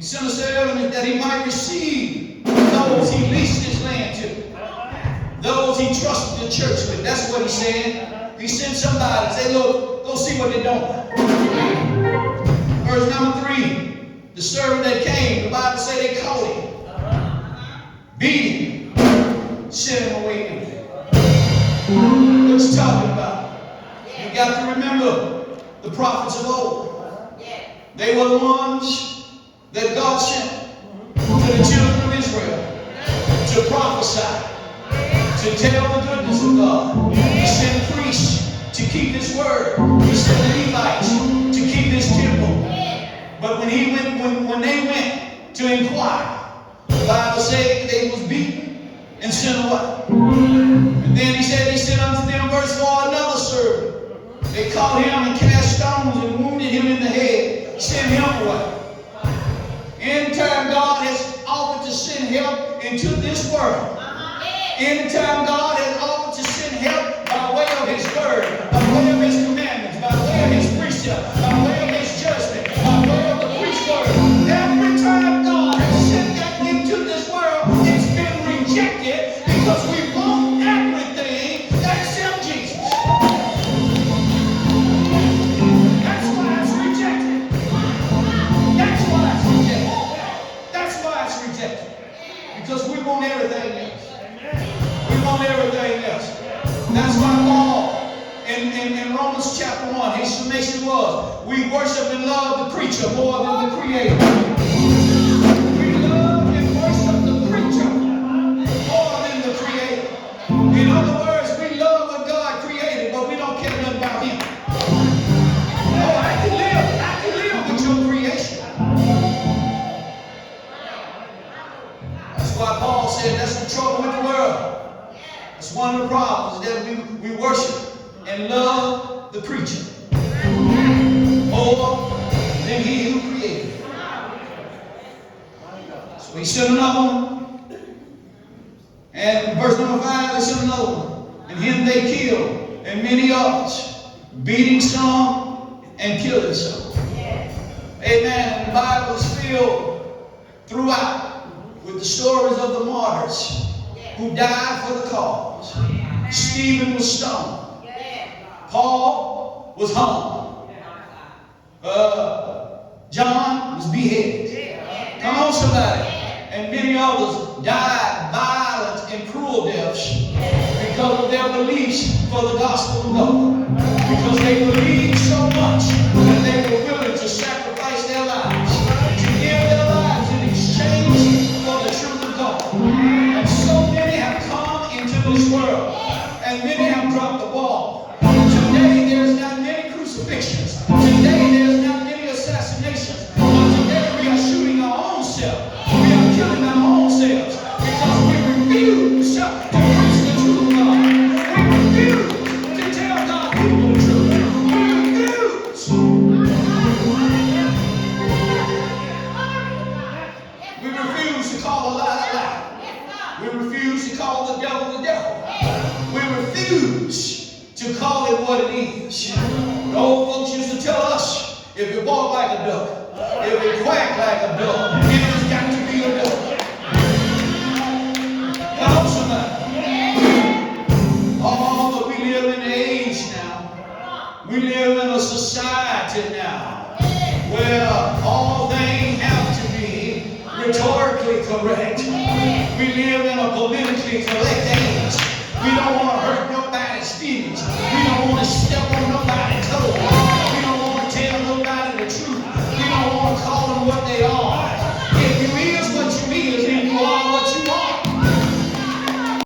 He sent a servant that he might receive those he leased his land to, those he trusted the church with. That's what he said. He sent somebody and said, look, go see what they're doing. Verse number 3, the servant that came, the Bible said they caught him, beat him, sent him away empty. What you talking about? You got to remember the prophets of old. They were the ones that God sent to the children of Israel to prophesy, to tell the goodness of God. He sent priests to keep his word. He sent Levites to keep his temple. But when they went to inquire, the Bible said they was beaten and sent away. And then he said he sent unto them, verse 4, another servant. They caught him and cast stones and wounded him in the head, sent him away. Anytime God has offered to send help into this world, anytime God has offered to send help by way of his word, by way of his commandments, by way of his precept, by way of his judgment, by way of the preached word, every time God has sent that into this world, it's been rejected because we want everything except Jesus. That's why it's rejected. That's why it's rejected. That's why it's rejected. Because we want everything else. We want everything else. That's why Paul in Romans chapter 1, his summation was, we worship and love the creature more than the creator. We love and worship the creature more than the creator. In other words, we love what God created, but we don't care nothing about him. Oh, I can live with your creation. That's why Paul said that's the trouble with the world. It's one of the problems that we worship and love the creature more than he who created it. So he sent another one. And verse number 5, they sent another one. And him they killed, and many others, beating some and killing some. Amen. The Bible is filled throughout with the stories of the martyrs who died for the cause. Stephen was stoned. Paul was hung. John was beheaded. Come on, somebody. And many others died violent and cruel deaths because of their beliefs for the gospel of God. Because they believed so much that they were willing to sacrifice their lives, to give their lives in exchange for the truth of God. And so many have come into this world, and many have dropped the ball. Today there's not many crucifixions. Today there's not many assassinations. But today we are shooting our own self. We are killing our own selves because we refuse to preach the truth of God. We refuse to tell God's people the truth. We refuse. We refuse to call a lie a lie. We refuse to call the devil the devil. We refuse to call it what it is. The old folks used to tell us, if you walk like a duck, if you quack like a duck, it has got to be a duck. Come on, somebody. Oh, but we live in an age now. We live in a society now where all things have to be rhetorically correct. We live in a politically correct age. We don't want to hurt nobody's feelings. We don't